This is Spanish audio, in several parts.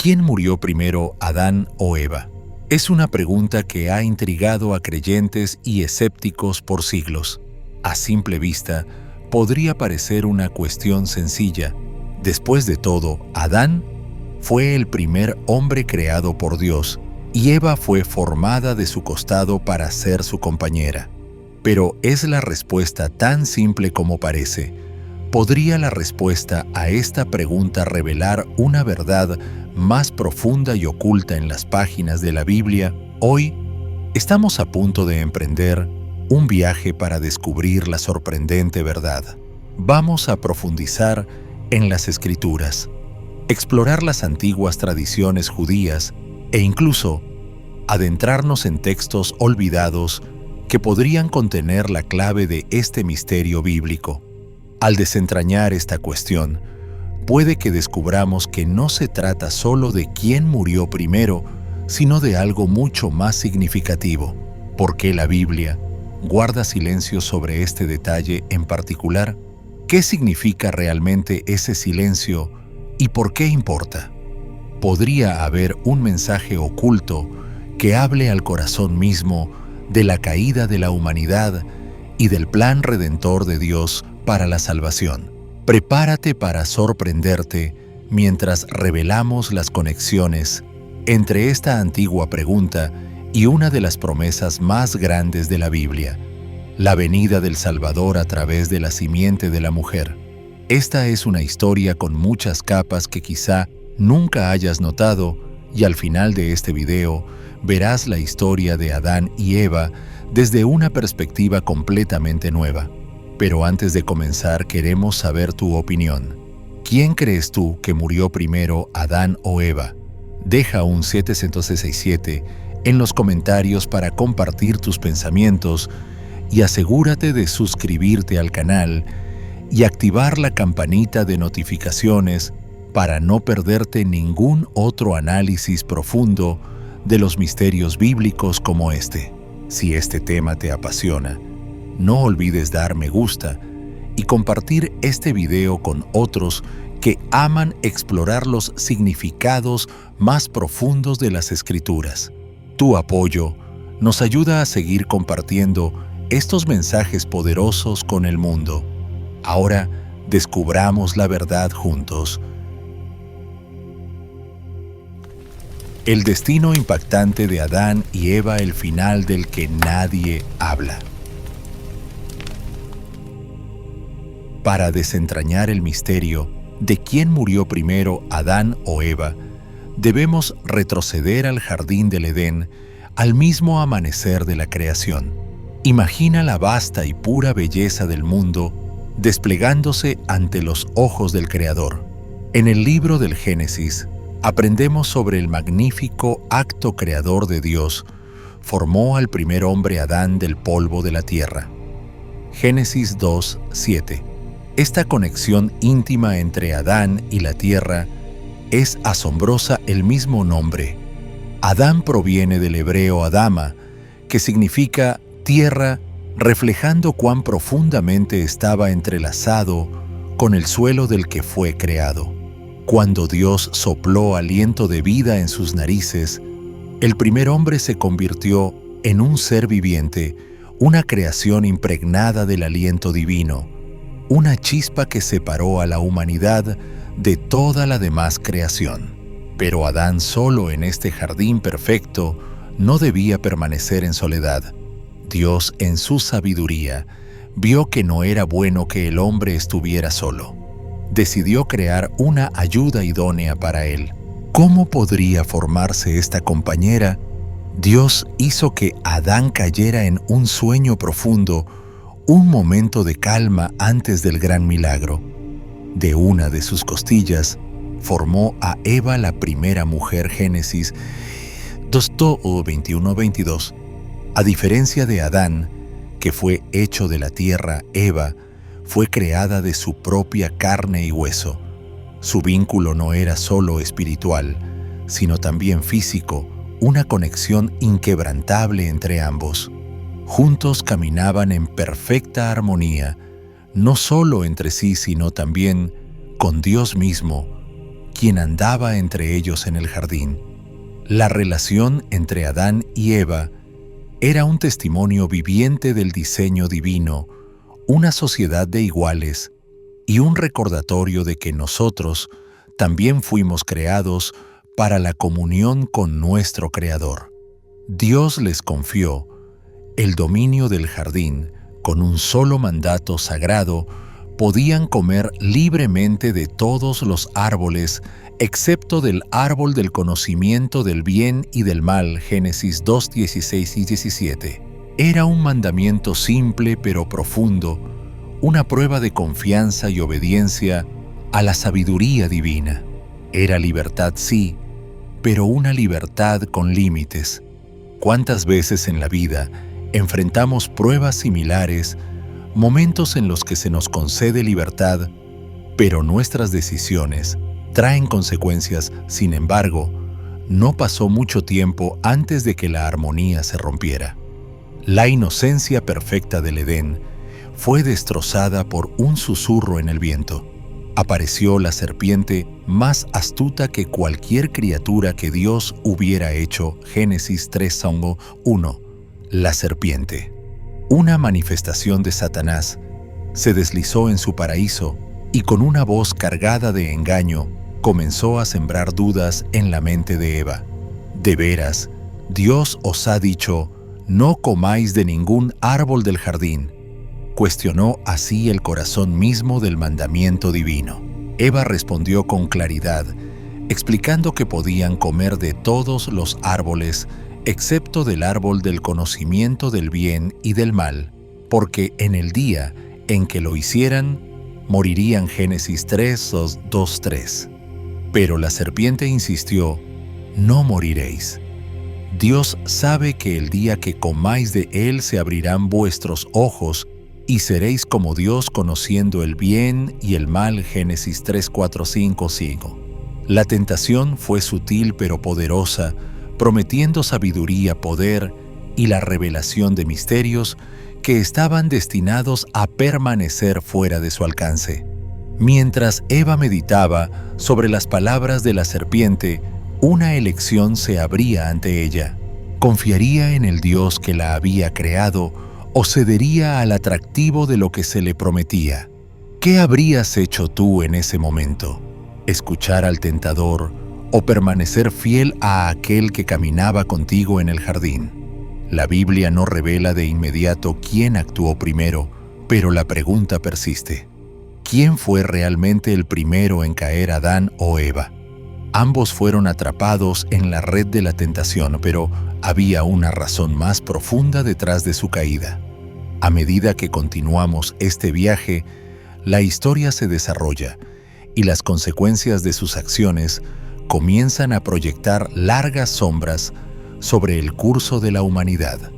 quién murió primero, Adán o Eva? Es una pregunta que ha intrigado a creyentes y escépticos por siglos. A simple vista, podría parecer una cuestión sencilla. Después de todo, Adán fue el primer hombre creado por Dios y Eva fue formada de su costado para ser su compañera. Pero ¿es la respuesta tan simple como parece? ¿Podría la respuesta a esta pregunta revelar una verdad más profunda y oculta en las páginas de la Biblia? Hoy estamos a punto de emprender un viaje para descubrir la sorprendente verdad. Vamos a profundizar en las Escrituras, explorar las antiguas tradiciones judías e incluso adentrarnos en textos olvidados que podrían contener la clave de este misterio bíblico. Al desentrañar esta cuestión, puede que descubramos que no se trata solo de quién murió primero, sino de algo mucho más significativo. ¿Por qué la Biblia guarda silencio sobre este detalle en particular? ¿Qué significa realmente ese silencio y por qué importa? ¿Podría haber un mensaje oculto que hable al corazón mismo de la caída de la humanidad y del plan redentor de Dios para la salvación? Prepárate para sorprenderte mientras revelamos las conexiones entre esta antigua pregunta y una de las promesas más grandes de la Biblia, la venida del Salvador a través de la simiente de la mujer. Esta es una historia con muchas capas que quizá nunca hayas notado, y al final de este video verás la historia de Adán y Eva desde una perspectiva completamente nueva. Pero antes de comenzar, queremos saber tu opinión. ¿Quién crees tú que murió primero, Adán o Eva? Deja un 767 en los comentarios para compartir tus pensamientos y asegúrate de suscribirte al canal y activar la campanita de notificaciones para no perderte ningún otro análisis profundo de los misterios bíblicos como este. Si este tema te apasiona, no olvides dar me gusta y compartir este video con otros que aman explorar los significados más profundos de las Escrituras. Tu apoyo nos ayuda a seguir compartiendo estos mensajes poderosos con el mundo. Ahora descubramos la verdad juntos. El destino impactante de Adán y Eva, el final del que nadie habla. Para desentrañar el misterio de quién murió primero, Adán o Eva, debemos retroceder al jardín del Edén, al mismo amanecer de la creación. Imagina la vasta y pura belleza del mundo desplegándose ante los ojos del Creador. En el libro del Génesis, aprendemos sobre el magnífico acto creador de Dios. Formó al primer hombre Adán del polvo de la tierra. Génesis 2:7. Esta conexión íntima entre Adán y la tierra es asombrosa. El mismo nombre, Adán, proviene del hebreo Adama, que significa tierra, reflejando cuán profundamente estaba entrelazado con el suelo del que fue creado. Cuando Dios sopló aliento de vida en sus narices, el primer hombre se convirtió en un ser viviente, una creación impregnada del aliento divino, una chispa que separó a la humanidad de toda la demás creación. Pero Adán, solo en este jardín perfecto, no debía permanecer en soledad. Dios, en su sabiduría, vio que no era bueno que el hombre estuviera solo. Decidió crear una ayuda idónea para él. ¿Cómo podría formarse esta compañera? Dios hizo que Adán cayera en un sueño profundo, un momento de calma antes del gran milagro. De una de sus costillas formó a Eva, la primera mujer. Génesis 2:21-22. A diferencia de Adán, que fue hecho de la tierra, Eva fue creada de su propia carne y hueso. Su vínculo no era solo espiritual, sino también físico, una conexión inquebrantable entre ambos. Juntos caminaban en perfecta armonía, no solo entre sí, sino también con Dios mismo, quien andaba entre ellos en el jardín. La relación entre Adán y Eva era un testimonio viviente del diseño divino, una sociedad de iguales y un recordatorio de que nosotros también fuimos creados para la comunión con nuestro Creador. Dios les confió el dominio del jardín. Con un solo mandato sagrado, podían comer libremente de todos los árboles, excepto del árbol del conocimiento del bien y del mal, Génesis 2, 16 y 17. Era un mandamiento simple pero profundo, una prueba de confianza y obediencia a la sabiduría divina. Era libertad, sí, pero una libertad con límites. ¿Cuántas veces en la vida enfrentamos pruebas similares, momentos en los que se nos concede libertad, pero nuestras decisiones traen consecuencias? Sin embargo, no pasó mucho tiempo antes de que la armonía se rompiera. La inocencia perfecta del Edén fue destrozada por un susurro en el viento. Apareció la serpiente más astuta que cualquier criatura que Dios hubiera hecho, Génesis 3:1. La serpiente, una manifestación de Satanás, se deslizó en su paraíso y con una voz cargada de engaño comenzó a sembrar dudas en la mente de Eva. ¿De veras, Dios os ha dicho, no comáis de ningún árbol del jardín? Cuestionó así el corazón mismo del mandamiento divino. Eva respondió con claridad, explicando que podían comer de todos los árboles, excepto del árbol del conocimiento del bien y del mal, porque en el día en que lo hicieran, morirían, Génesis 3:2-3. Pero la serpiente insistió, no moriréis. Dios sabe que el día que comáis de él se abrirán vuestros ojos y seréis como Dios conociendo el bien y el mal, Génesis 3:4-5. La tentación fue sutil pero poderosa, prometiendo sabiduría, poder y la revelación de misterios que estaban destinados a permanecer fuera de su alcance. Mientras Eva meditaba sobre las palabras de la serpiente, una elección se abría ante ella. ¿Confiaría en el Dios que la había creado o cedería al atractivo de lo que se le prometía? ¿Qué habrías hecho tú en ese momento? ¿Escuchar al tentador o permanecer fiel a aquel que caminaba contigo en el jardín? La Biblia no revela de inmediato quién actuó primero, pero la pregunta persiste. ¿Quién fue realmente el primero en caer, Adán o Eva? Ambos fueron atrapados en la red de la tentación, pero había una razón más profunda detrás de su caída. A medida que continuamos este viaje, la historia se desarrolla y las consecuencias de sus acciones comienzan a proyectar largas sombras sobre el curso de la humanidad.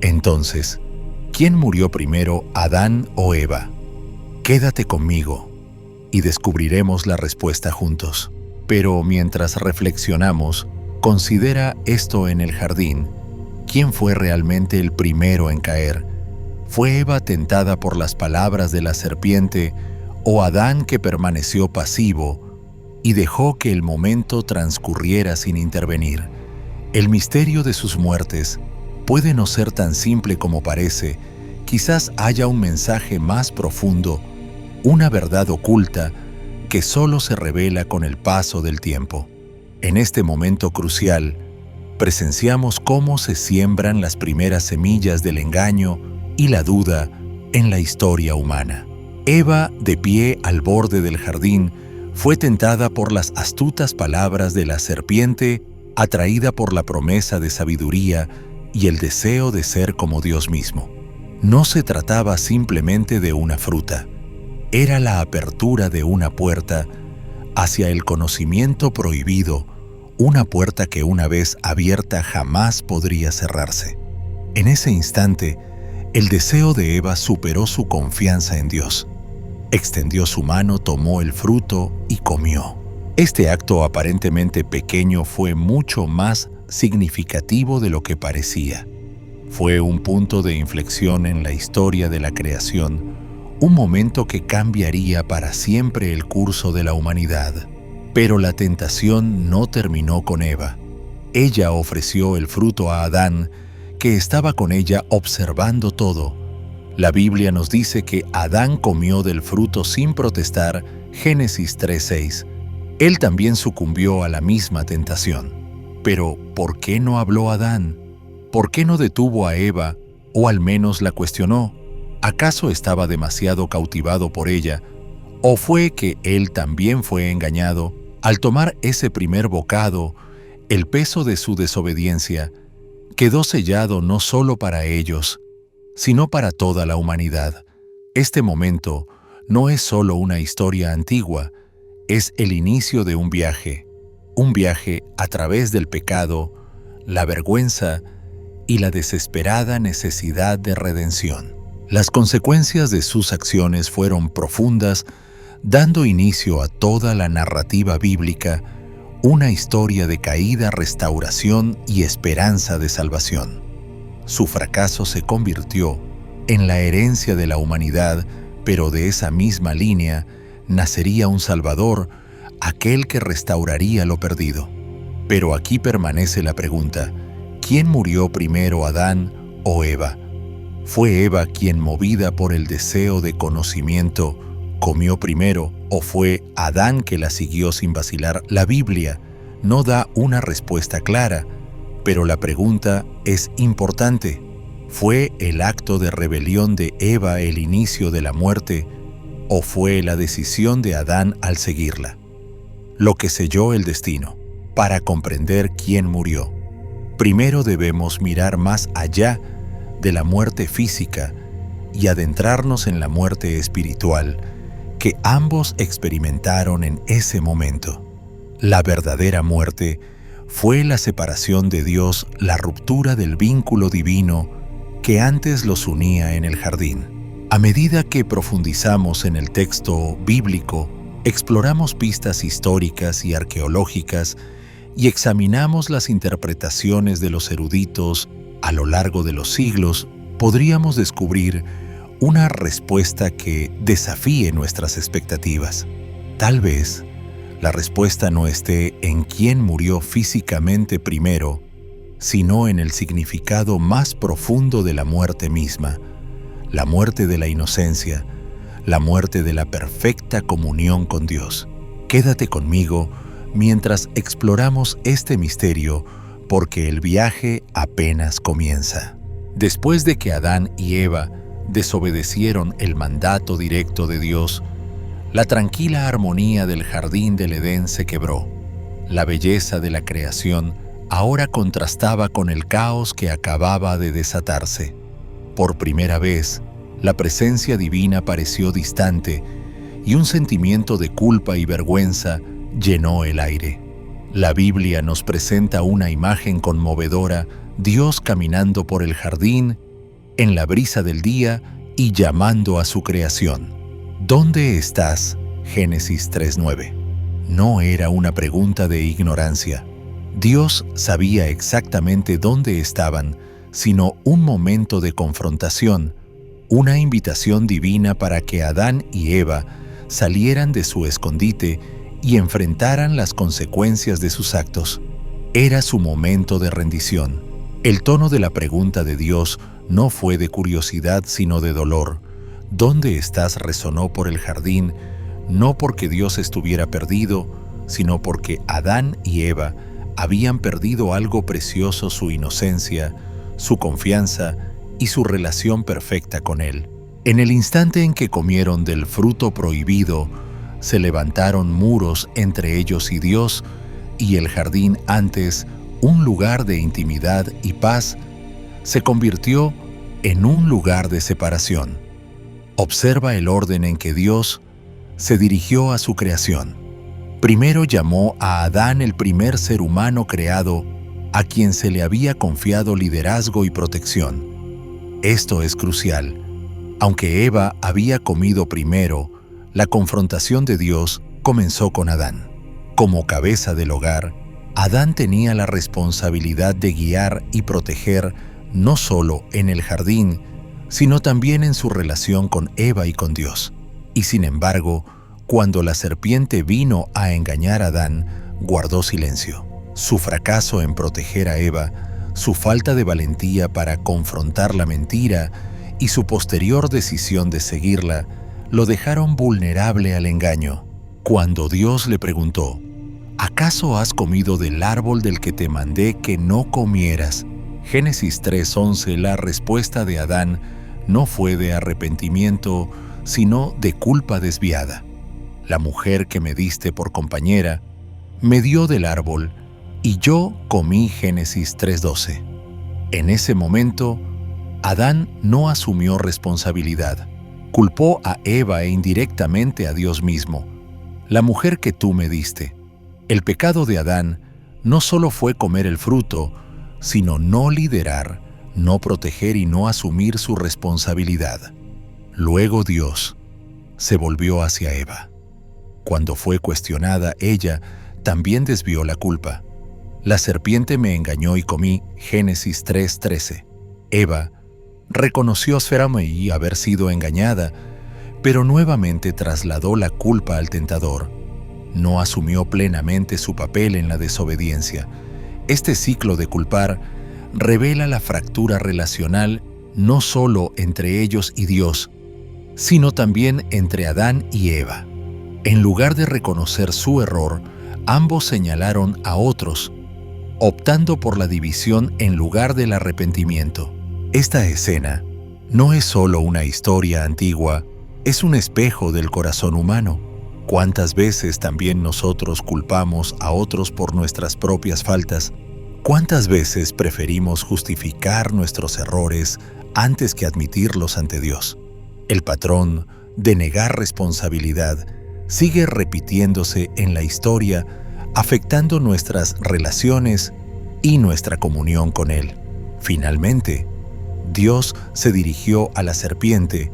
Entonces, ¿quién murió primero, Adán o Eva? Quédate conmigo y descubriremos la respuesta juntos. Pero mientras reflexionamos, considera esto en el jardín. ¿Quién fue realmente el primero en caer? ¿Fue Eva tentada por las palabras de la serpiente o Adán que permaneció pasivo y dejó que el momento transcurriera sin intervenir? El misterio de sus muertes puede no ser tan simple como parece. Quizás haya un mensaje más profundo, una verdad oculta que solo se revela con el paso del tiempo. En este momento crucial, presenciamos cómo se siembran las primeras semillas del engaño y la duda en la historia humana. Eva, de pie al borde del jardín, fue tentada por las astutas palabras de la serpiente, atraída por la promesa de sabiduría y el deseo de ser como Dios mismo. No se trataba simplemente de una fruta, era la apertura de una puerta hacia el conocimiento prohibido, una puerta que una vez abierta jamás podría cerrarse. En ese instante, el deseo de Eva superó su confianza en Dios. Extendió su mano, tomó el fruto y comió. Este acto aparentemente pequeño fue mucho más significativo de lo que parecía. Fue un punto de inflexión en la historia de la creación, un momento que cambiaría para siempre el curso de la humanidad. Pero la tentación no terminó con Eva. Ella ofreció el fruto a Adán, que estaba con ella observando todo. La Biblia nos dice que Adán comió del fruto sin protestar, Génesis 3:6. Él también sucumbió a la misma tentación. Pero, ¿por qué no habló Adán? ¿Por qué no detuvo a Eva, o al menos la cuestionó? ¿Acaso estaba demasiado cautivado por ella? ¿O fue que él también fue engañado? Al tomar ese primer bocado, el peso de su desobediencia quedó sellado no solo para ellos, sino para toda la humanidad. Este momento no es solo una historia antigua, es el inicio de un viaje a través del pecado, la vergüenza y la desesperada necesidad de redención. Las consecuencias de sus acciones fueron profundas, dando inicio a toda la narrativa bíblica, una historia de caída, restauración y esperanza de salvación. Su fracaso se convirtió en la herencia de la humanidad, pero de esa misma línea nacería un Salvador, aquel que restauraría lo perdido. Pero aquí permanece la pregunta: ¿quién murió primero, Adán o Eva? ¿Fue Eva quien, movida por el deseo de conocimiento, comió primero, o fue Adán que la siguió sin vacilar? La Biblia no da una respuesta clara, pero la pregunta es importante. ¿Fue el acto de rebelión de Eva el inicio de la muerte, o fue la decisión de Adán al seguirla lo que selló el destino? Para comprender quién murió, primero debemos mirar más allá de la muerte física y adentrarnos en la muerte espiritual que ambos experimentaron en ese momento. La verdadera muerte fue la separación de Dios, la ruptura del vínculo divino que antes los unía en el jardín. A medida que profundizamos en el texto bíblico, exploramos pistas históricas y arqueológicas y examinamos las interpretaciones de los eruditos a lo largo de los siglos, podríamos descubrir una respuesta que desafíe nuestras expectativas. Tal vez la respuesta no esté en quién murió físicamente primero, sino en el significado más profundo de la muerte misma, la muerte de la inocencia, la muerte de la perfecta comunión con Dios. Quédate conmigo mientras exploramos este misterio, porque el viaje apenas comienza. Después de que Adán y Eva desobedecieron el mandato directo de Dios, la tranquila armonía del jardín del Edén se quebró. La belleza de la creación ahora contrastaba con el caos que acababa de desatarse. Por primera vez, la presencia divina pareció distante y un sentimiento de culpa y vergüenza llenó el aire. La Biblia nos presenta una imagen conmovedora: Dios caminando por el jardín, en la brisa del día y llamando a su creación. ¿Dónde estás? Génesis 3:9. No era una pregunta de ignorancia. Dios sabía exactamente dónde estaban, sino un momento de confrontación, una invitación divina para que Adán y Eva salieran de su escondite y enfrentaran las consecuencias de sus actos. Era su momento de rendición. El tono de la pregunta de Dios no fue de curiosidad, sino de dolor. ¿Dónde estás? Resonó por el jardín, no porque Dios estuviera perdido, sino porque Adán y Eva habían perdido algo precioso: su inocencia, su confianza y su relación perfecta con Él. En el instante en que comieron del fruto prohibido, se levantaron muros entre ellos y Dios, y el jardín, antes un lugar de intimidad y paz, se convirtió en un lugar de separación. Observa el orden en que Dios se dirigió a su creación. Primero llamó a Adán, el primer ser humano creado, a quien se le había confiado liderazgo y protección. Esto es crucial. Aunque Eva había comido primero, la confrontación de Dios comenzó con Adán. Como cabeza del hogar, Adán tenía la responsabilidad de guiar y proteger no solo en el jardín, sino también en su relación con Eva y con Dios. Y sin embargo, Cuando la serpiente vino a engañar a Adán, guardó silencio. Su fracaso en proteger a Eva, su falta de valentía para confrontar la mentira y su posterior decisión de seguirla, lo dejaron vulnerable al engaño. Cuando Dios le preguntó, ¿acaso has comido del árbol del que te mandé que no comieras? Génesis 3:11, la respuesta de Adán no fue de arrepentimiento, sino de culpa desviada. La mujer que me diste por compañera me dio del árbol y yo comí. Génesis 3:12. En ese momento, Adán no asumió responsabilidad. Culpó a Eva e indirectamente a Dios mismo. La mujer que tú me diste. El pecado de Adán no solo fue comer el fruto, sino no liderar, no proteger y no asumir su responsabilidad. Luego Dios se volvió hacia Eva. Cuando fue cuestionada, ella también desvió la culpa. La serpiente me engañó y comí. Génesis 3:13. Eva reconoció y haber sido engañada, pero nuevamente trasladó la culpa al tentador. No asumió plenamente su papel en la desobediencia. Este ciclo de culpar revela la fractura relacional no solo entre ellos y Dios, sino también entre Adán y Eva. En lugar de reconocer su error, ambos señalaron a otros, optando por la división en lugar del arrepentimiento. Esta escena no es solo una historia antigua, es un espejo del corazón humano. ¿Cuántas veces también nosotros culpamos a otros por nuestras propias faltas? ¿Cuántas veces preferimos justificar nuestros errores antes que admitirlos ante Dios? El patrón de negar responsabilidad sigue repitiéndose en la historia, afectando nuestras relaciones y nuestra comunión con Él. Finalmente, Dios se dirigió a la serpiente,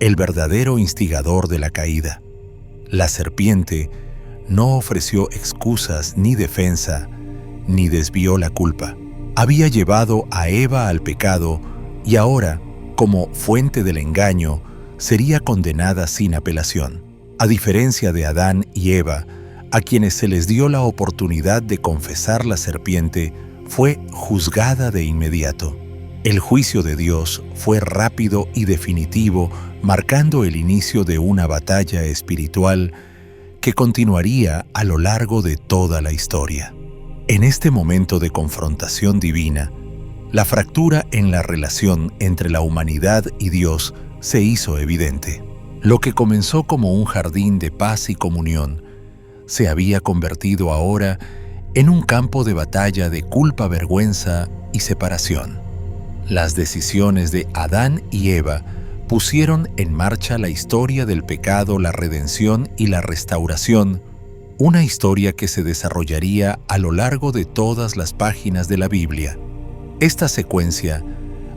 el verdadero instigador de la caída. La serpiente no ofreció excusas ni defensa, ni desvió la culpa. Había llevado a Eva al pecado y ahora, como fuente del engaño, sería condenada sin apelación. A diferencia de Adán y Eva, a quienes se les dio la oportunidad de confesar, la serpiente fue juzgada de inmediato. El juicio de Dios fue rápido y definitivo, marcando el inicio de una batalla espiritual que continuaría a lo largo de toda la historia. En este momento de confrontación divina, la fractura en la relación entre la humanidad y Dios se hizo evidente. Lo que comenzó como un jardín de paz y comunión se había convertido ahora en un campo de batalla de culpa, vergüenza y separación. Las decisiones de Adán y Eva pusieron en marcha la historia del pecado, la redención y la restauración, una historia que se desarrollaría a lo largo de todas las páginas de la Biblia. Esta secuencia,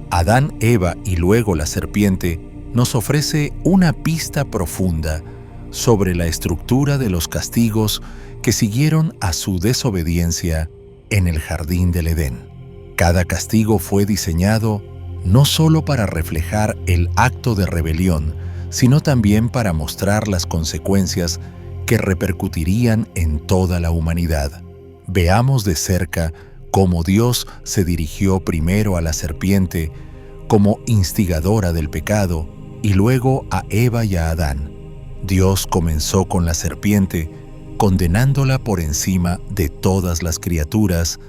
Adán, Eva y luego la serpiente, nos ofrece una pista profunda sobre la estructura de los castigos que siguieron a su desobediencia en el jardín del Edén. Cada castigo fue diseñado no solo para reflejar el acto de rebelión, sino también para mostrar las consecuencias que repercutirían en toda la humanidad. Veamos de cerca cómo Dios se dirigió primero a la serpiente como instigadora del pecado y luego a Eva y a Adán. Dios comenzó con la serpiente, condenándola por encima de todas las criaturas.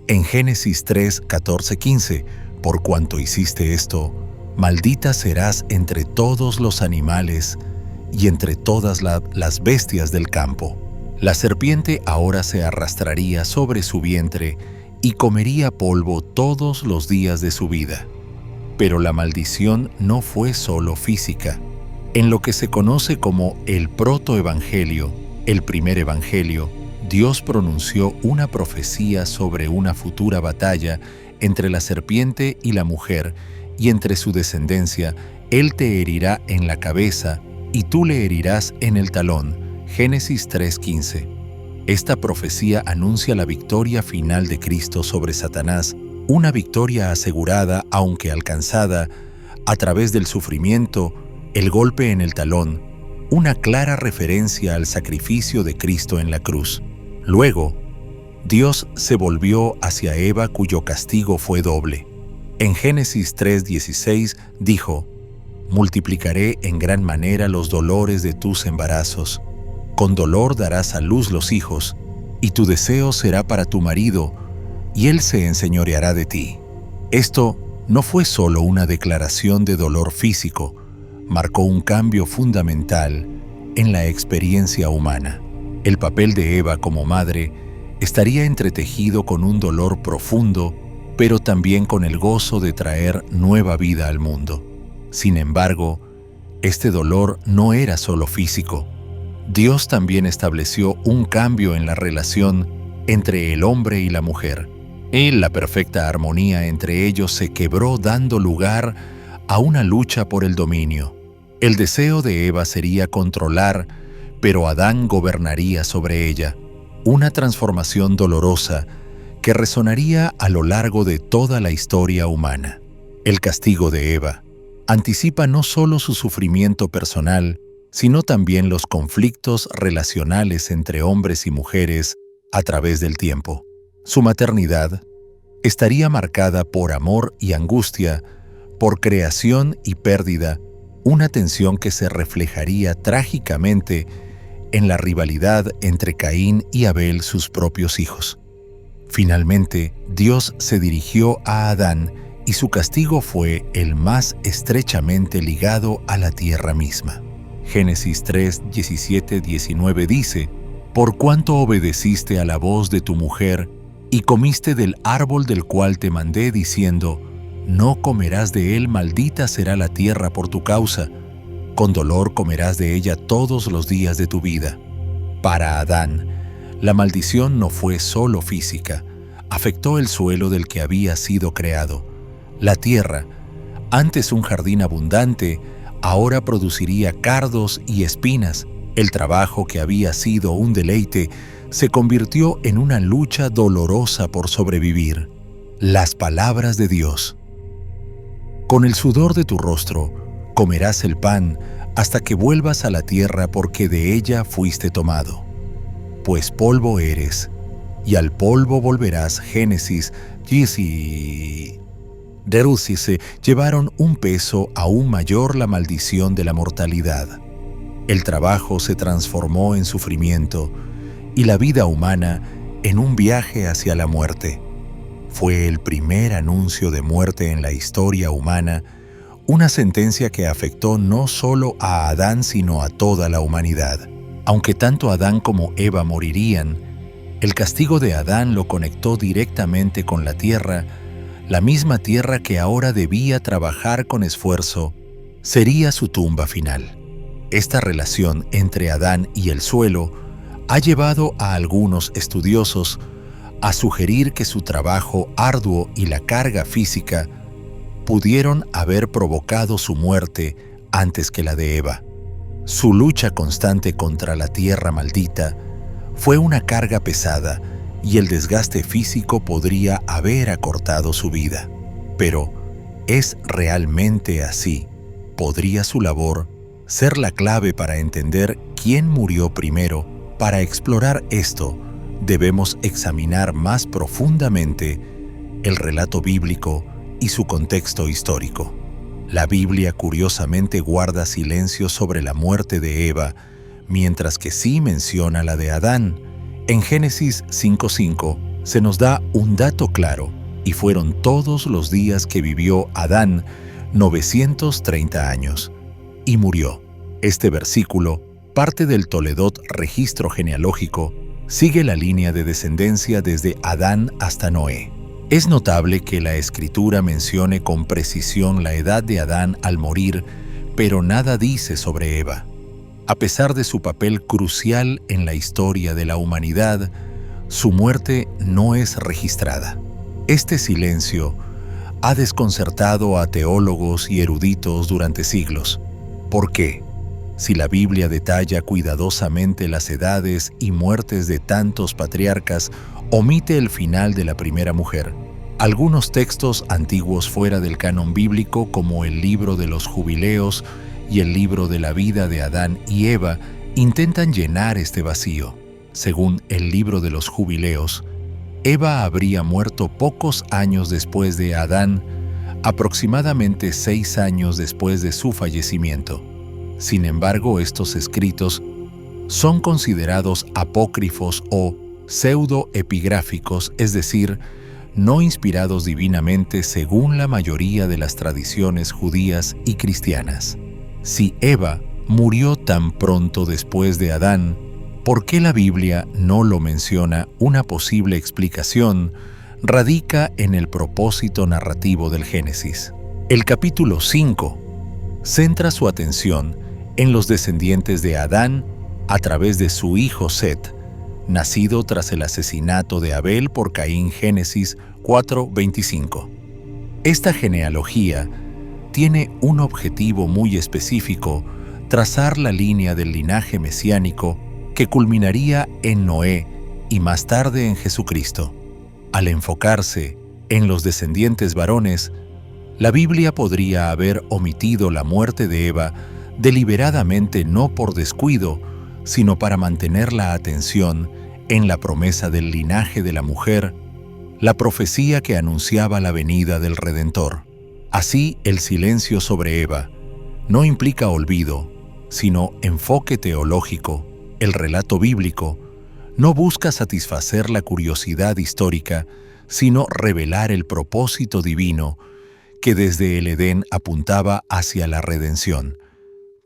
En Génesis 3, 14, 15, por cuanto hiciste esto, maldita serás entre todos los animales y entre todas las bestias del campo. La serpiente ahora se arrastraría sobre su vientre y comería polvo todos los días de su vida. Pero la maldición no fue solo física. En lo que se conoce como el protoevangelio, el primer evangelio, Dios pronunció una profecía sobre una futura batalla entre la serpiente y la mujer, y entre su descendencia, él te herirá en la cabeza y tú le herirás en el talón. Génesis 3:15. Esta profecía anuncia la victoria final de Cristo sobre Satanás, una victoria asegurada, aunque alcanzada, a través del sufrimiento, el golpe en el talón una clara referencia al sacrificio de Cristo en la cruz. Luego, Dios se volvió hacia Eva, cuyo castigo fue doble. En Génesis 3:16 dijo: «Multiplicaré en gran manera los dolores de tus embarazos. Con dolor darás a luz los hijos, y tu deseo será para tu marido, y él se enseñoreará de ti». Esto no fue solo una declaración de dolor físico, marcó un cambio fundamental en la experiencia humana. El papel de Eva como madre estaría entretejido con un dolor profundo, pero también con el gozo de traer nueva vida al mundo. Sin embargo, este dolor no era solo físico. Dios también estableció un cambio en la relación entre el hombre y la mujer. La perfecta armonía entre ellos se quebró, dando lugar a una lucha por el dominio. El deseo de Eva sería controlar, pero Adán gobernaría sobre ella. Una transformación dolorosa que resonaría a lo largo de toda la historia humana. El castigo de Eva anticipa no solo su sufrimiento personal, sino también los conflictos relacionales entre hombres y mujeres a través del tiempo. Su maternidad estaría marcada por amor y angustia, por creación y pérdida, una tensión que se reflejaría trágicamente en la rivalidad entre Caín y Abel, sus propios hijos. Finalmente, Dios se dirigió a Adán y su castigo fue el más estrechamente ligado a la tierra misma. Génesis 3:17-19 dice: «Por cuanto obedeciste a la voz de tu mujer y comiste del árbol del cual te mandé diciendo, no comerás de él, maldita será la tierra por tu causa, con dolor comerás de ella todos los días de tu vida». Para Adán, la maldición no fue solo física, afectó el suelo del que había sido creado. La tierra, antes un jardín abundante, ahora produciría cardos y espinas. El trabajo que había sido un deleite se convirtió en una lucha dolorosa por sobrevivir. Las palabras de Dios: «Con el sudor de tu rostro comerás el pan hasta que vuelvas a la tierra, porque de ella fuiste tomado. Pues polvo eres, y al polvo volverás». Génesis 10. Derúcise llevaron un peso aún mayor la maldición de la mortalidad. El trabajo se transformó en sufrimiento y la vida humana en un viaje hacia la muerte. Fue el primer anuncio de muerte en la historia humana, una sentencia que afectó no solo a Adán sino a toda la humanidad. Aunque tanto Adán como Eva morirían, el castigo de Adán lo conectó directamente con la tierra. La misma tierra que ahora debía trabajar con esfuerzo sería su tumba final. Esta relación entre Adán y el suelo ha llevado a algunos estudiosos a sugerir que su trabajo arduo y la carga física pudieron haber provocado su muerte antes que la de Eva. Su lucha constante contra la tierra maldita fue una carga pesada y el desgaste físico podría haber acortado su vida. Pero, ¿es realmente así? ¿Podría su labor ser la clave para entender quién murió primero? Para explorar esto, debemos examinar más profundamente el relato bíblico y su contexto histórico. La Biblia curiosamente guarda silencio sobre la muerte de Eva, mientras que sí menciona la de Adán. En Génesis 5:5 se nos da un dato claro: «Y fueron todos los días que vivió Adán 930 años, y murió». Este versículo, parte del Toledot Registro Genealógico, sigue la línea de descendencia desde Adán hasta Noé. Es notable que la Escritura mencione con precisión la edad de Adán al morir, pero nada dice sobre Eva. A pesar de su papel crucial en la historia de la humanidad, su muerte no es registrada. Este silencio ha desconcertado a teólogos y eruditos durante siglos. ¿Por qué? Si la Biblia detalla cuidadosamente las edades y muertes de tantos patriarcas, omite el final de la primera mujer. Algunos textos antiguos fuera del canon bíblico, como el libro de los Jubileos y el libro de la vida de Adán y Eva intentan llenar este vacío. Según el libro de los Jubileos, Eva habría muerto pocos años después de Adán, aproximadamente 6 años después de su fallecimiento. Sin embargo, estos escritos son considerados apócrifos o pseudoepigráficos, es decir, no inspirados divinamente según la mayoría de las tradiciones judías y cristianas. Si Eva murió tan pronto después de Adán, ¿por qué la Biblia no lo menciona? Una posible explicación radica en el propósito narrativo del Génesis. El capítulo 5 centra su atención en los descendientes de Adán a través de su hijo Set, nacido tras el asesinato de Abel por Caín. Génesis 4:25. Esta genealogía tiene un objetivo muy específico: trazar la línea del linaje mesiánico que culminaría en Noé y más tarde en Jesucristo. Al enfocarse en los descendientes varones, la Biblia podría haber omitido la muerte de Eva deliberadamente, no por descuido, sino para mantener la atención en la promesa del linaje de la mujer, la profecía que anunciaba la venida del Redentor. Así, el silencio sobre Eva no implica olvido, sino enfoque teológico. El relato bíblico no busca satisfacer la curiosidad histórica, sino revelar el propósito divino que desde el Edén apuntaba hacia la redención.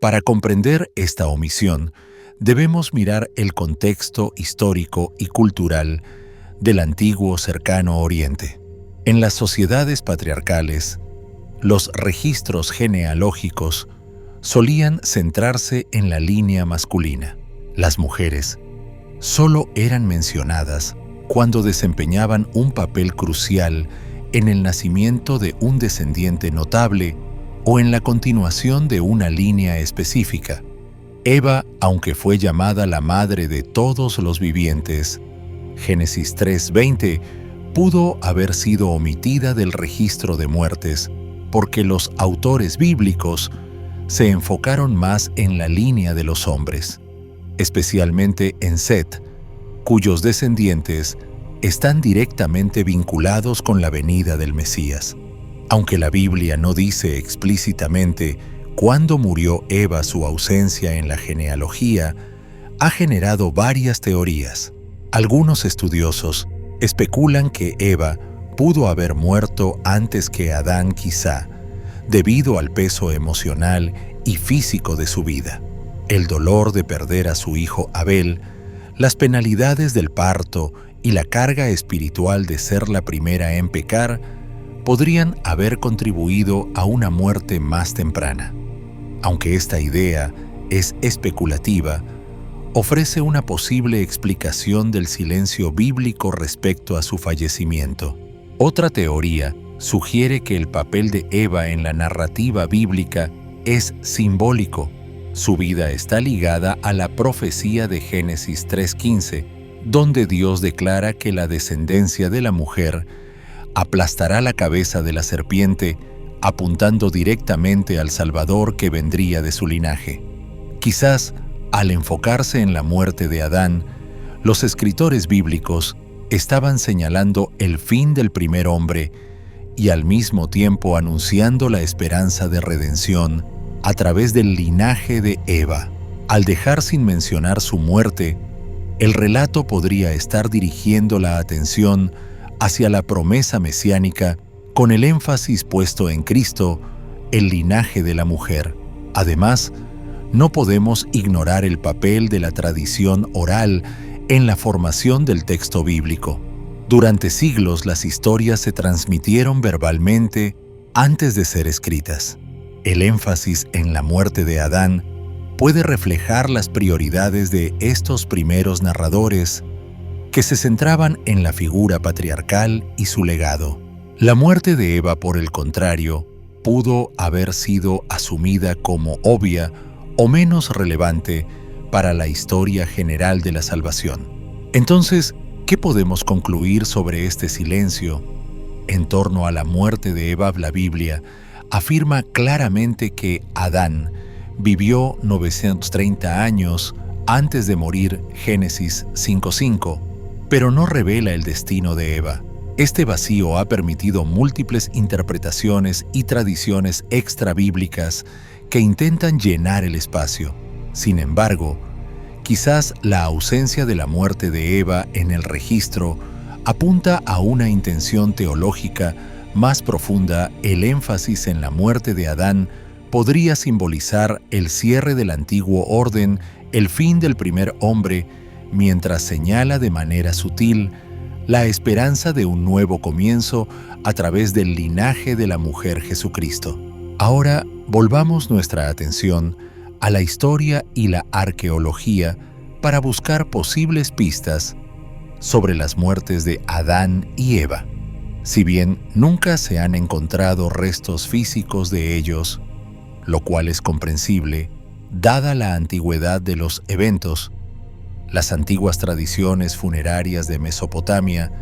Para comprender esta omisión, debemos mirar el contexto histórico y cultural del antiguo cercano Oriente. En las sociedades patriarcales, los registros genealógicos solían centrarse en la línea masculina. Las mujeres solo eran mencionadas cuando desempeñaban un papel crucial en el nacimiento de un descendiente notable o en la continuación de una línea específica. Eva, aunque fue llamada la madre de todos los vivientes, Génesis 3:20, pudo haber sido omitida del registro de muertes porque los autores bíblicos se enfocaron más en la línea de los hombres, especialmente en Set, cuyos descendientes están directamente vinculados con la venida del Mesías. Aunque la Biblia no dice explícitamente cuándo murió Eva, su ausencia en la genealogía ha generado varias teorías. Algunos estudiosos especulan que Eva pudo haber muerto antes que Adán, quizá, debido al peso emocional y físico de su vida, el dolor de perder a su hijo Abel, las penalidades del parto y la carga espiritual de ser la primera en pecar podrían haber contribuido a una muerte más temprana. Aunque esta idea es especulativa, ofrece una posible explicación del silencio bíblico respecto a su fallecimiento. Otra teoría sugiere que el papel de Eva en la narrativa bíblica es simbólico. Su vida está ligada a la profecía de Génesis 3:15, donde Dios declara que la descendencia de la mujer aplastará la cabeza de la serpiente, apuntando directamente al Salvador que vendría de su linaje. Quizás, al enfocarse en la muerte de Adán, los escritores bíblicos estaban señalando el fin del primer hombre y al mismo tiempo anunciando la esperanza de redención a través del linaje de Eva. Al dejar sin mencionar su muerte, el relato podría estar dirigiendo la atención hacia la promesa mesiánica con el énfasis puesto en Cristo, el linaje de la mujer. Además, no podemos ignorar el papel de la tradición oral en la formación del texto bíblico. Durante siglos las historias se transmitieron verbalmente antes de ser escritas. El énfasis en la muerte de Adán puede reflejar las prioridades de estos primeros narradores que se centraban en la figura patriarcal y su legado. La muerte de Eva, por el contrario, pudo haber sido asumida como obvia o menos relevante para la historia general de la salvación. Entonces, ¿qué podemos concluir sobre este silencio? En torno a la muerte de Eva, la Biblia afirma claramente que Adán vivió 930 años antes de morir, Génesis 5:5, pero no revela el destino de Eva. Este vacío ha permitido múltiples interpretaciones y tradiciones extrabíblicas que intentan llenar el espacio. Sin embargo, quizás la ausencia de la muerte de Eva en el registro apunta a una intención teológica más profunda. El énfasis en la muerte de Adán podría simbolizar el cierre del antiguo orden, el fin del primer hombre, mientras señala de manera sutil la esperanza de un nuevo comienzo a través del linaje de la mujer Jesucristo. Ahora volvamos nuestra atención a la historia y la arqueología para buscar posibles pistas sobre las muertes de Adán y Eva. Si bien nunca se han encontrado restos físicos de ellos, lo cual es comprensible, dada la antigüedad de los eventos, las antiguas tradiciones funerarias de Mesopotamia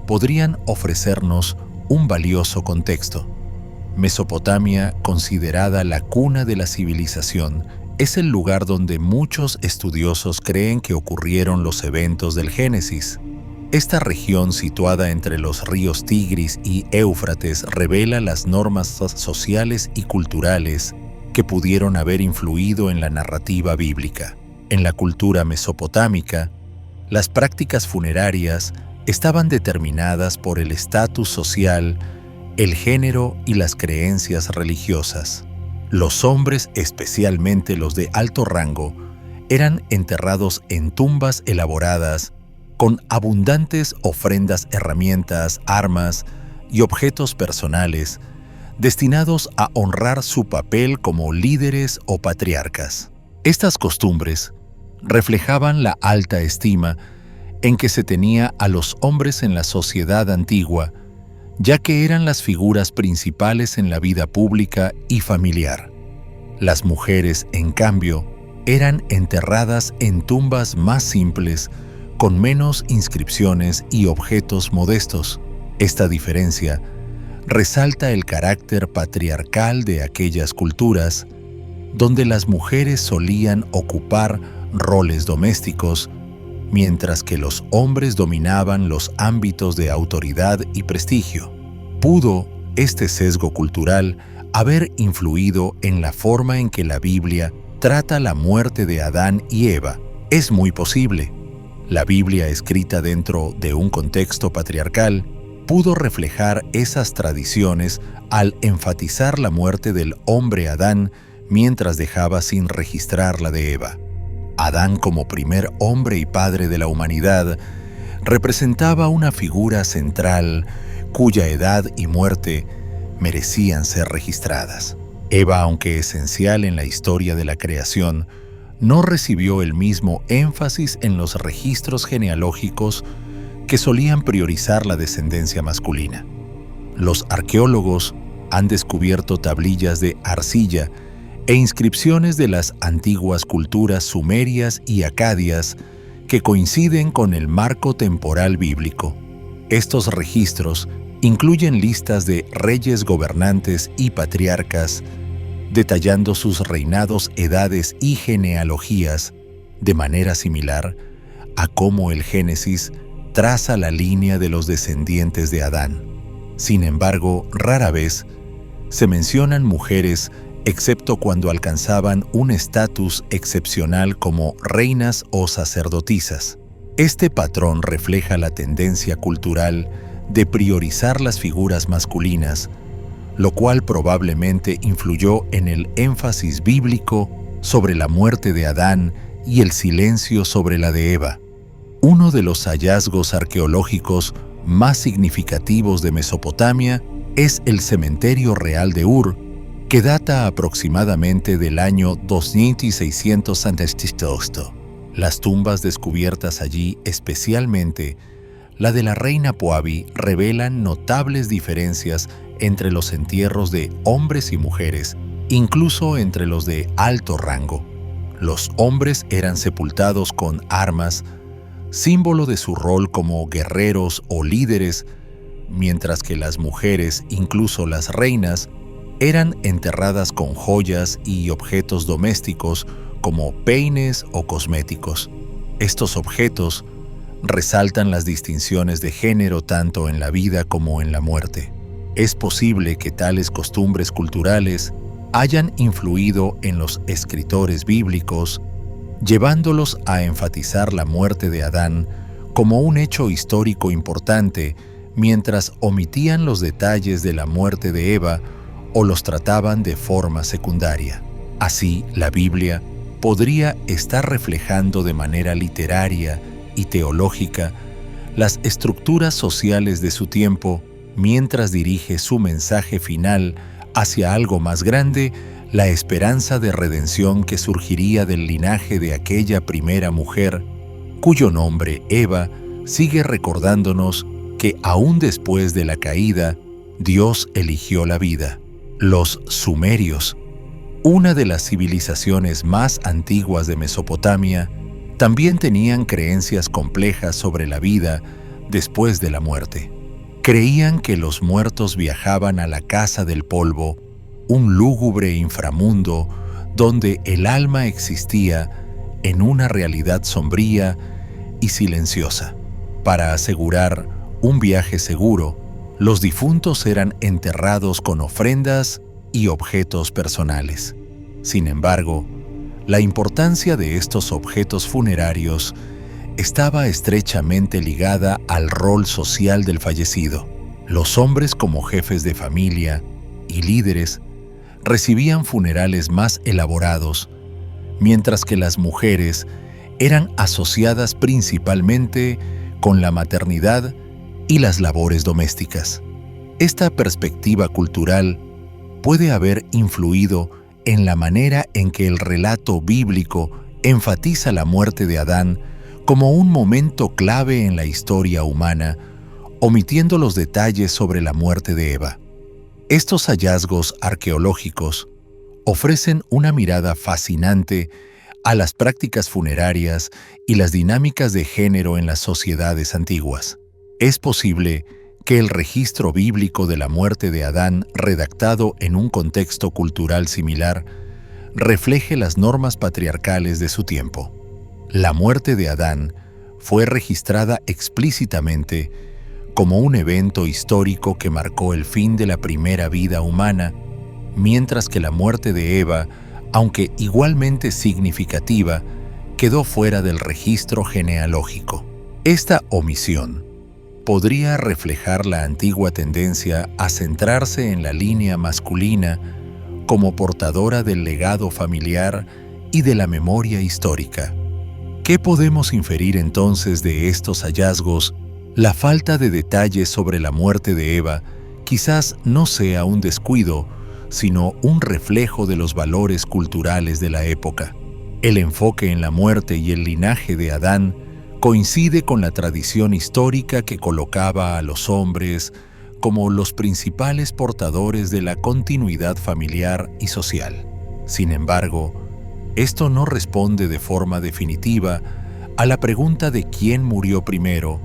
podrían ofrecernos un valioso contexto. Mesopotamia, considerada la cuna de la civilización, es el lugar donde muchos estudiosos creen que ocurrieron los eventos del Génesis. Esta región, situada entre los ríos Tigris y Éufrates, revela las normas sociales y culturales que pudieron haber influido en la narrativa bíblica. En la cultura mesopotámica, las prácticas funerarias estaban determinadas por el estatus social, el género y las creencias religiosas. Los hombres, especialmente los de alto rango, eran enterrados en tumbas elaboradas con abundantes ofrendas, herramientas, armas y objetos personales destinados a honrar su papel como líderes o patriarcas. Estas costumbres reflejaban la alta estima en que se tenía a los hombres en la sociedad antigua, ya que eran las figuras principales en la vida pública y familiar. Las mujeres, en cambio, eran enterradas en tumbas más simples, con menos inscripciones y objetos modestos. Esta diferencia resalta el carácter patriarcal de aquellas culturas, donde las mujeres solían ocupar roles domésticos, mientras que los hombres dominaban los ámbitos de autoridad y prestigio. ¿Pudo este sesgo cultural haber influido en la forma en que la Biblia trata la muerte de Adán y Eva? Es muy posible. La Biblia, escrita dentro de un contexto patriarcal, pudo reflejar esas tradiciones al enfatizar la muerte del hombre Adán mientras dejaba sin registrar la de Eva. Adán, como primer hombre y padre de la humanidad, representaba una figura central cuya edad y muerte merecían ser registradas. Eva, aunque esencial en la historia de la creación, no recibió el mismo énfasis en los registros genealógicos que solían priorizar la descendencia masculina. Los arqueólogos han descubierto tablillas de arcilla e inscripciones de las antiguas culturas sumerias y acadias que coinciden con el marco temporal bíblico. Estos registros incluyen listas de reyes gobernantes y patriarcas, detallando sus reinados, edades y genealogías, de manera similar a cómo el Génesis traza la línea de los descendientes de Adán. Sin embargo, rara vez se mencionan mujeres, excepto cuando alcanzaban un estatus excepcional como reinas o sacerdotisas. Este patrón refleja la tendencia cultural de priorizar las figuras masculinas, lo cual probablemente influyó en el énfasis bíblico sobre la muerte de Adán y el silencio sobre la de Eva. Uno de los hallazgos arqueológicos más significativos de Mesopotamia es el cementerio real de Ur, que data aproximadamente del año 2600 a.C. Las tumbas descubiertas allí, especialmente la de la reina Puabi, revelan notables diferencias entre los entierros de hombres y mujeres, incluso entre los de alto rango. Los hombres eran sepultados con armas, símbolo de su rol como guerreros o líderes, mientras que las mujeres, incluso las reinas, eran enterradas con joyas y objetos domésticos como peines o cosméticos. Estos objetos resaltan las distinciones de género tanto en la vida como en la muerte. Es posible que tales costumbres culturales hayan influido en los escritores bíblicos, llevándolos a enfatizar la muerte de Adán como un hecho histórico importante, mientras omitían los detalles de la muerte de Eva o los trataban de forma secundaria. Así, la Biblia podría estar reflejando de manera literaria y teológica las estructuras sociales de su tiempo, mientras dirige su mensaje final hacia algo más grande, la esperanza de redención que surgiría del linaje de aquella primera mujer, cuyo nombre, Eva, sigue recordándonos que aún después de la caída, Dios eligió la vida. Los sumerios, una de las civilizaciones más antiguas de Mesopotamia, también tenían creencias complejas sobre la vida después de la muerte. Creían que los muertos viajaban a la casa del polvo, un lúgubre inframundo donde el alma existía en una realidad sombría y silenciosa. Para asegurar un viaje seguro, los difuntos eran enterrados con ofrendas y objetos personales. Sin embargo, la importancia de estos objetos funerarios estaba estrechamente ligada al rol social del fallecido. Los hombres, como jefes de familia y líderes, recibían funerales más elaborados, mientras que las mujeres eran asociadas principalmente con la maternidad y las labores domésticas. Esta perspectiva cultural puede haber influido en la manera en que el relato bíblico enfatiza la muerte de Adán como un momento clave en la historia humana, omitiendo los detalles sobre la muerte de Eva. Estos hallazgos arqueológicos ofrecen una mirada fascinante a las prácticas funerarias y las dinámicas de género en las sociedades antiguas. Es posible que el registro bíblico de la muerte de Adán, redactado en un contexto cultural similar, refleje las normas patriarcales de su tiempo. La muerte de Adán fue registrada explícitamente como un evento histórico que marcó el fin de la primera vida humana, mientras que la muerte de Eva, aunque igualmente significativa, quedó fuera del registro genealógico. Esta omisión podría reflejar la antigua tendencia a centrarse en la línea masculina como portadora del legado familiar y de la memoria histórica. ¿Qué podemos inferir entonces de estos hallazgos? La falta de detalles sobre la muerte de Eva quizás no sea un descuido, sino un reflejo de los valores culturales de la época. El enfoque en la muerte y el linaje de Adán coincide con la tradición histórica que colocaba a los hombres como los principales portadores de la continuidad familiar y social. Sin embargo, esto no responde de forma definitiva a la pregunta de quién murió primero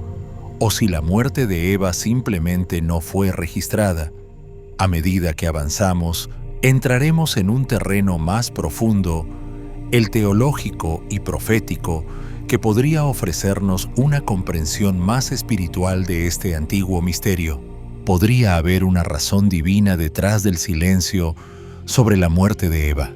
o si la muerte de Eva simplemente no fue registrada. A medida que avanzamos, entraremos en un terreno más profundo, el teológico y profético, que podría ofrecernos una comprensión más espiritual de este antiguo misterio. ¿Podría haber una razón divina detrás del silencio sobre la muerte de Eva?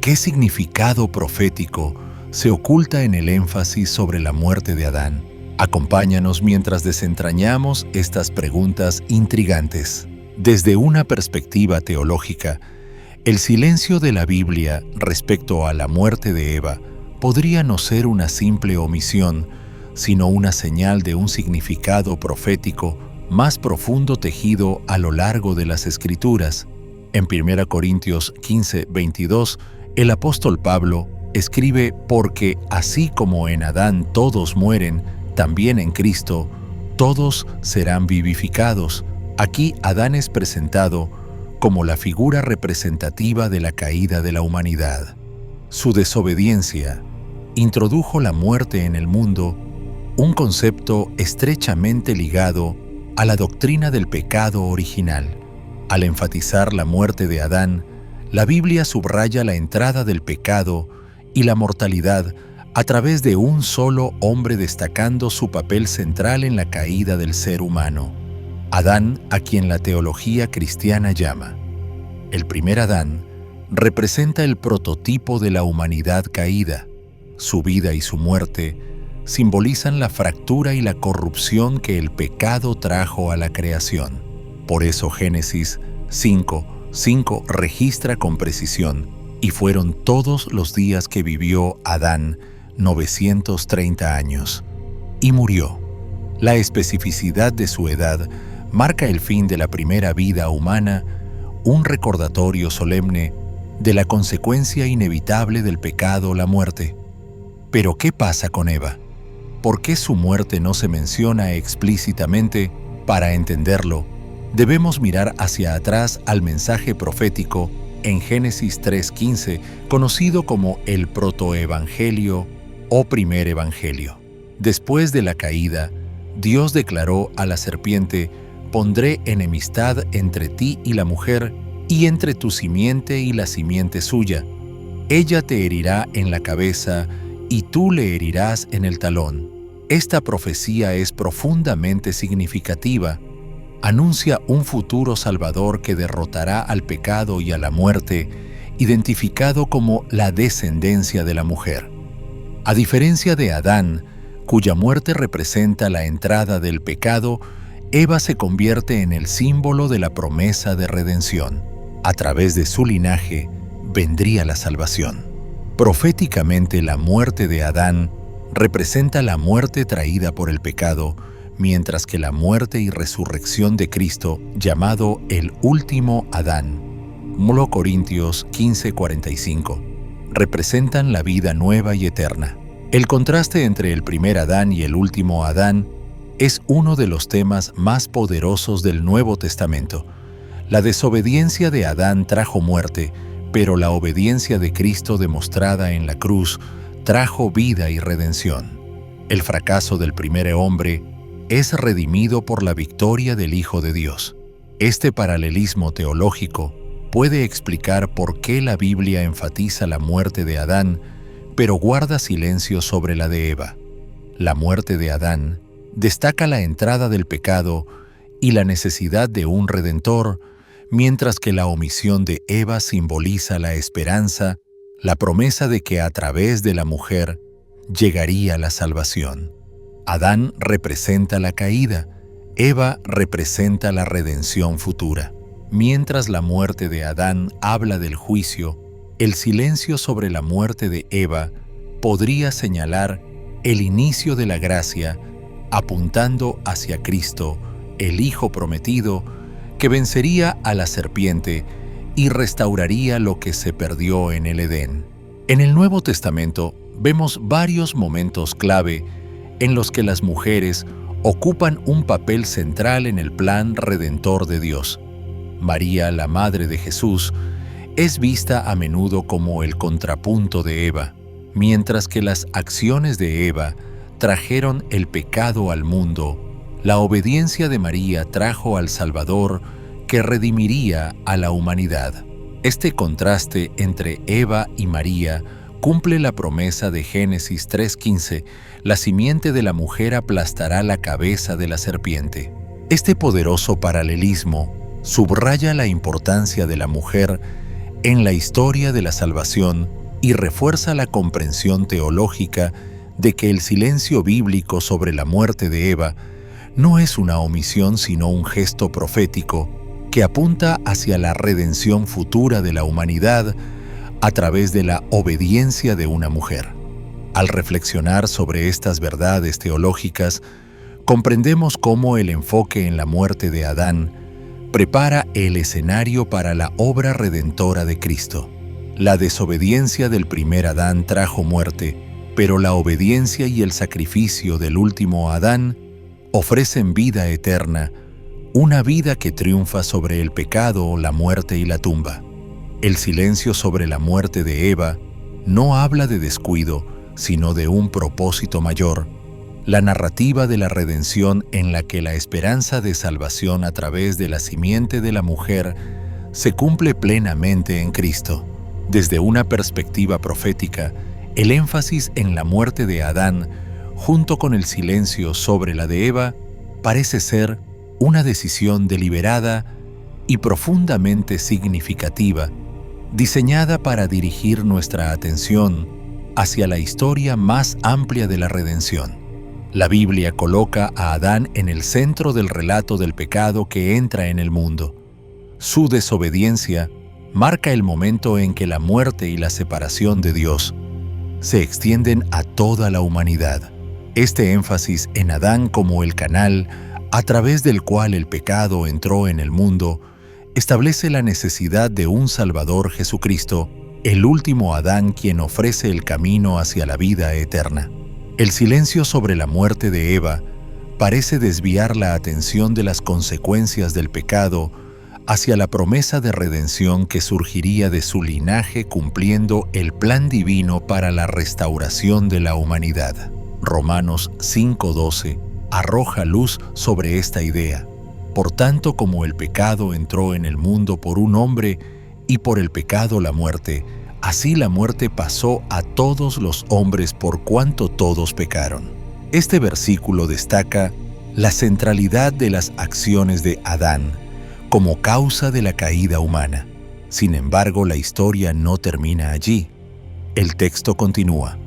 ¿Qué significado profético se oculta en el énfasis sobre la muerte de Adán? Acompáñanos mientras desentrañamos estas preguntas intrigantes. Desde una perspectiva teológica, el silencio de la Biblia respecto a la muerte de Eva podría no ser una simple omisión, sino una señal de un significado profético más profundo tejido a lo largo de las Escrituras. En 1 Corintios 15:22, el apóstol Pablo escribe: «Porque así como en Adán todos mueren, también en Cristo todos serán vivificados». Aquí Adán es presentado como la figura representativa de la caída de la humanidad. Su desobediencia introdujo la muerte en el mundo, un concepto estrechamente ligado a la doctrina del pecado original. Al enfatizar la muerte de Adán, la Biblia subraya la entrada del pecado y la mortalidad a través de un solo hombre, destacando su papel central en la caída del ser humano. Adán, a quien la teología cristiana llama el primer Adán, representa el prototipo de la humanidad caída. Su vida y su muerte simbolizan la fractura y la corrupción que el pecado trajo a la creación. Por eso Génesis 5:5 registra con precisión: y fueron todos los días que vivió Adán 930 años, y murió. La especificidad de su edad marca el fin de la primera vida humana, un recordatorio solemne de la consecuencia inevitable del pecado, la muerte. Pero ¿qué pasa con Eva? ¿Por qué su muerte no se menciona explícitamente? Para entenderlo, debemos mirar hacia atrás al mensaje profético en Génesis 3:15, conocido como el protoevangelio o primer evangelio. Después de la caída, Dios declaró a la serpiente: «Pondré enemistad entre ti y la mujer, y entre tu simiente y la simiente suya. Ella te herirá en la cabeza, y tú le herirás en el talón». Esta profecía es profundamente significativa. Anuncia un futuro Salvador que derrotará al pecado y a la muerte, identificado como la descendencia de la mujer. A diferencia de Adán, cuya muerte representa la entrada del pecado, Eva se convierte en el símbolo de la promesa de redención. A través de su linaje vendría la salvación. Proféticamente, la muerte de Adán representa la muerte traída por el pecado, mientras que la muerte y resurrección de Cristo, llamado el último Adán, 1 Corintios 15:45, representan la vida nueva y eterna. El contraste entre el primer Adán y el último Adán es uno de los temas más poderosos del Nuevo Testamento. La desobediencia de Adán trajo muerte, pero la obediencia de Cristo demostrada en la cruz trajo vida y redención. El fracaso del primer hombre es redimido por la victoria del Hijo de Dios. Este paralelismo teológico puede explicar por qué la Biblia enfatiza la muerte de Adán, pero guarda silencio sobre la de Eva. La muerte de Adán destaca la entrada del pecado y la necesidad de un redentor, mientras que la omisión de Eva simboliza la esperanza, la promesa de que a través de la mujer llegaría la salvación. Adán representa la caída, Eva representa la redención futura. Mientras la muerte de Adán habla del juicio, el silencio sobre la muerte de Eva podría señalar el inicio de la gracia, apuntando hacia Cristo, el Hijo prometido, que vencería a la serpiente y restauraría lo que se perdió en el Edén. En el Nuevo Testamento vemos varios momentos clave en los que las mujeres ocupan un papel central en el plan redentor de Dios. María, la madre de Jesús, es vista a menudo como el contrapunto de Eva, mientras que las acciones de Eva trajeron el pecado al mundo. La obediencia de María trajo al Salvador que redimiría a la humanidad. Este contraste entre Eva y María cumple la promesa de Génesis 3:15: la simiente de la mujer aplastará la cabeza de la serpiente. Este poderoso paralelismo subraya la importancia de la mujer en la historia de la salvación y refuerza la comprensión teológica de que el silencio bíblico sobre la muerte de Eva no es una omisión, sino un gesto profético que apunta hacia la redención futura de la humanidad a través de la obediencia de una mujer. Al reflexionar sobre estas verdades teológicas, comprendemos cómo el enfoque en la muerte de Adán prepara el escenario para la obra redentora de Cristo. La desobediencia del primer Adán trajo muerte, pero la obediencia y el sacrificio del último Adán ofrecen vida eterna, una vida que triunfa sobre el pecado, la muerte y la tumba. El silencio sobre la muerte de Eva no habla de descuido, sino de un propósito mayor: la narrativa de la redención en la que la esperanza de salvación a través de la simiente de la mujer se cumple plenamente en Cristo. Desde una perspectiva profética, el énfasis en la muerte de Adán, junto con el silencio sobre la de Eva, parece ser una decisión deliberada y profundamente significativa, diseñada para dirigir nuestra atención hacia la historia más amplia de la redención. La Biblia coloca a Adán en el centro del relato del pecado que entra en el mundo. Su desobediencia marca el momento en que la muerte y la separación de Dios se extienden a toda la humanidad. Este énfasis en Adán como el canal a través del cual el pecado entró en el mundo establece la necesidad de un Salvador, Jesucristo, el último Adán, quien ofrece el camino hacia la vida eterna. El silencio sobre la muerte de Eva parece desviar la atención de las consecuencias del pecado hacia la promesa de redención que surgiría de su linaje cumpliendo el plan divino para la restauración de la humanidad. Romanos 5:12 arroja luz sobre esta idea. Por tanto, como el pecado entró en el mundo por un hombre y por el pecado la muerte, así la muerte pasó a todos los hombres por cuanto todos pecaron. Este versículo destaca la centralidad de las acciones de Adán como causa de la caída humana. Sin embargo, la historia no termina allí. El texto continúa: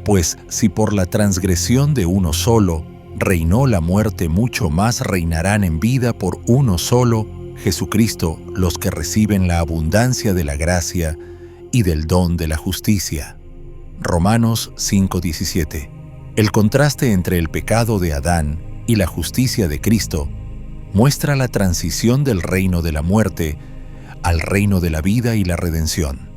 pues si por la transgresión de uno solo reinó la muerte, mucho más reinarán en vida por uno solo, Jesucristo, los que reciben la abundancia de la gracia y del don de la justicia. Romanos 5:17. El contraste entre el pecado de Adán y la justicia de Cristo muestra la transición del reino de la muerte al reino de la vida y la redención.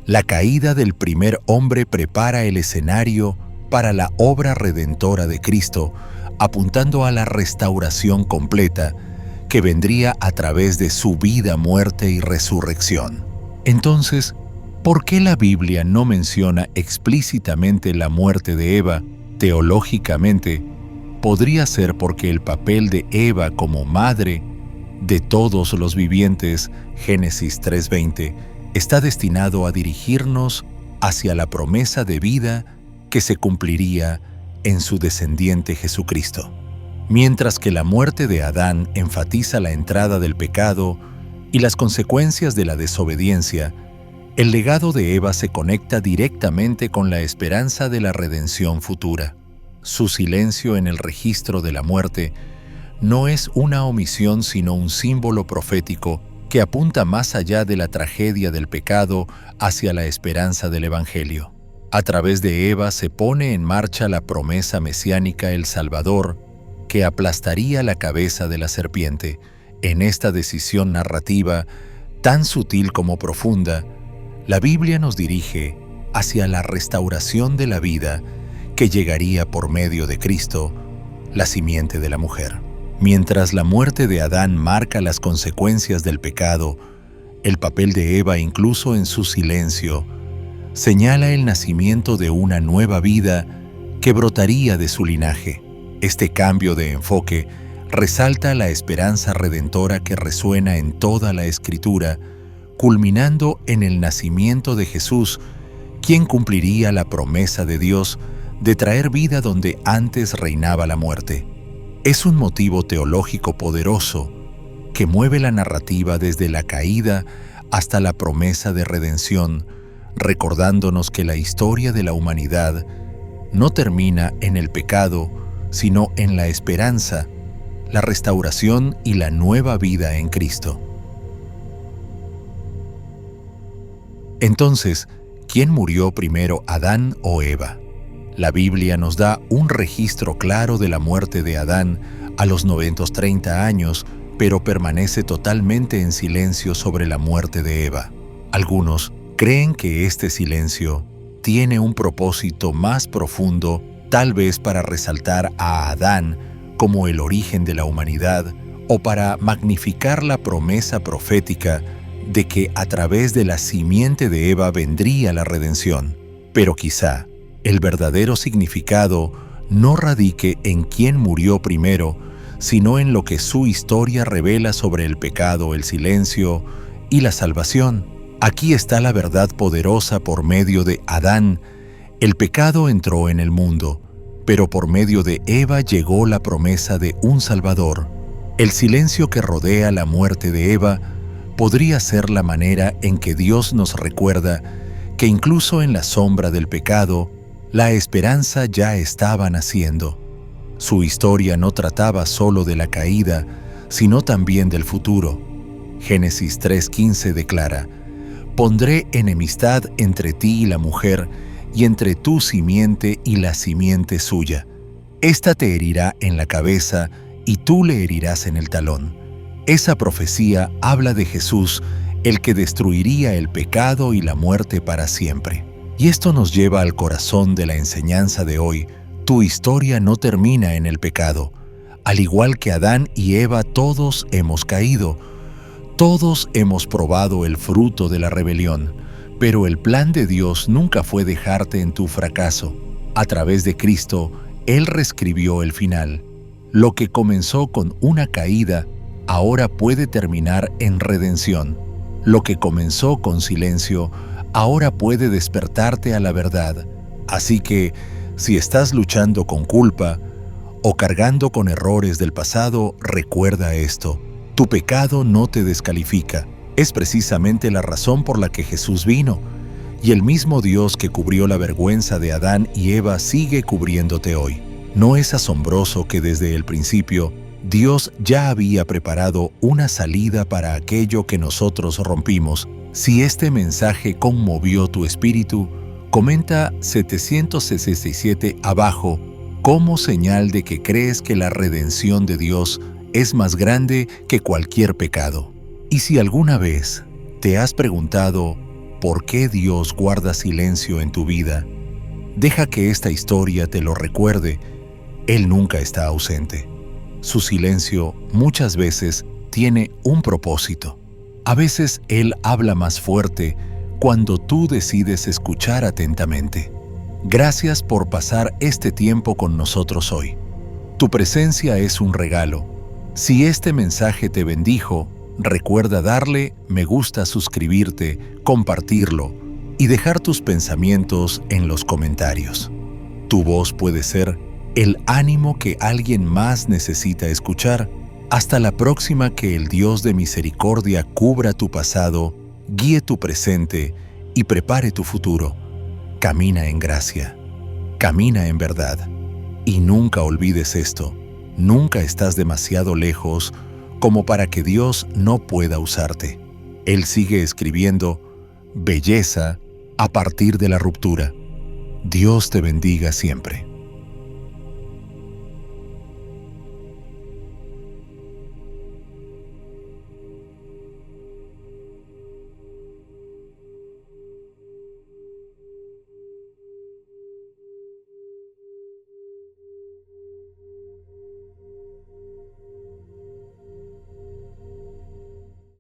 La caída del primer hombre prepara el escenario para la obra redentora de Cristo, apuntando a la restauración completa que vendría a través de su vida, muerte y resurrección. Entonces, ¿por qué la Biblia no menciona explícitamente la muerte de Eva? Teológicamente, podría ser porque el papel de Eva como madre de todos los vivientes, Génesis 3:20, está destinado a dirigirnos hacia la promesa de vida que se cumpliría en su descendiente Jesucristo. Mientras que la muerte de Adán enfatiza la entrada del pecado y las consecuencias de la desobediencia, el legado de Eva se conecta directamente con la esperanza de la redención futura. Su silencio en el registro de la muerte no es una omisión sino un símbolo profético que apunta más allá de la tragedia del pecado hacia la esperanza del Evangelio. A través de Eva se pone en marcha la promesa mesiánica, el Salvador, que aplastaría la cabeza de la serpiente. En esta decisión narrativa, tan sutil como profunda, la Biblia nos dirige hacia la restauración de la vida que llegaría por medio de Cristo, la simiente de la mujer. Mientras la muerte de Adán marca las consecuencias del pecado, el papel de Eva, incluso en su silencio, señala el nacimiento de una nueva vida que brotaría de su linaje. Este cambio de enfoque resalta la esperanza redentora que resuena en toda la Escritura, culminando en el nacimiento de Jesús, quien cumpliría la promesa de Dios de traer vida donde antes reinaba la muerte. Es un motivo teológico poderoso que mueve la narrativa desde la caída hasta la promesa de redención, recordándonos que la historia de la humanidad no termina en el pecado, sino en la esperanza, la restauración y la nueva vida en Cristo. Entonces, ¿quién murió primero, Adán o Eva? La Biblia nos da un registro claro de la muerte de Adán a los 930 años, pero permanece totalmente en silencio sobre la muerte de Eva. Algunos creen que este silencio tiene un propósito más profundo, tal vez para resaltar a Adán como el origen de la humanidad o para magnificar la promesa profética de que a través de la simiente de Eva vendría la redención. Pero quizá el verdadero significado no radique en quién murió primero, sino en lo que su historia revela sobre el pecado, el silencio y la salvación. Aquí está la verdad poderosa por medio de Adán. El pecado entró en el mundo, pero por medio de Eva llegó la promesa de un Salvador. El silencio que rodea la muerte de Eva podría ser la manera en que Dios nos recuerda que incluso en la sombra del pecado, la esperanza ya estaba naciendo. Su historia no trataba solo de la caída, sino también del futuro. Génesis 3:15 declara: «Pondré enemistad entre ti y la mujer, y entre tu simiente y la simiente suya. Esta te herirá en la cabeza, y tú le herirás en el talón». Esa profecía habla de Jesús, el que destruiría el pecado y la muerte para siempre. Y esto nos lleva al corazón de la enseñanza de hoy. Tu historia no termina en el pecado. Al igual que Adán y Eva, todos hemos caído. Todos hemos probado el fruto de la rebelión. Pero el plan de Dios nunca fue dejarte en tu fracaso. A través de Cristo, Él reescribió el final. Lo que comenzó con una caída, ahora puede terminar en redención. Lo que comenzó con silencio, ahora puede despertarte a la verdad. Así que, si estás luchando con culpa o cargando con errores del pasado, recuerda esto: tu pecado no te descalifica. Es precisamente la razón por la que Jesús vino, y el mismo Dios que cubrió la vergüenza de Adán y Eva sigue cubriéndote hoy. ¿No es asombroso que desde el principio Dios ya había preparado una salida para aquello que nosotros rompimos? Si este mensaje conmovió tu espíritu, comenta 767 abajo como señal de que crees que la redención de Dios es más grande que cualquier pecado. Y si alguna vez te has preguntado por qué Dios guarda silencio en tu vida, deja que esta historia te lo recuerde. Él nunca está ausente. Su silencio muchas veces tiene un propósito. A veces Él habla más fuerte cuando tú decides escuchar atentamente. Gracias por pasar este tiempo con nosotros hoy. Tu presencia es un regalo. Si este mensaje te bendijo, recuerda darle me gusta, suscribirte, compartirlo y dejar tus pensamientos en los comentarios. Tu voz puede ser el ánimo que alguien más necesita escuchar. Hasta la próxima. Que el Dios de misericordia cubra tu pasado, guíe tu presente y prepare tu futuro. Camina en gracia, camina en verdad. Y nunca olvides esto: nunca estás demasiado lejos como para que Dios no pueda usarte. Él sigue escribiendo belleza a partir de la ruptura. Dios te bendiga siempre.